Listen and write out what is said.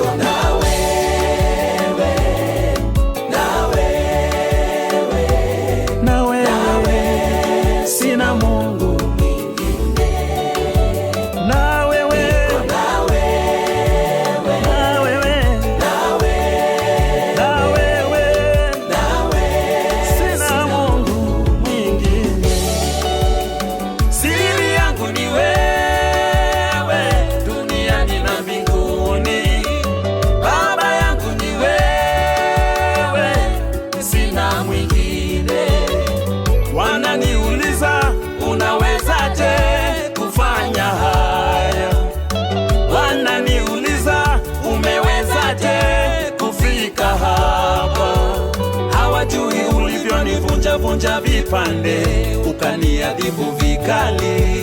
niko na wewe, na wewe, na wewe, sina Mungu mwingine. na wewe, Niko na wewe, na wewe, na wewe, na wewe, na wewe, sina Mungu mwingine. siri yangu ni wewe, duniani na mbinguni. Baba yangu ni wewe, sina mwingine. Wananiuliza Unawezaje kufanya haya? wananiuliza Umewezaje kufika hapa? hawajui ulivyonivunja vunja vipande, ukaniadhibu vikali.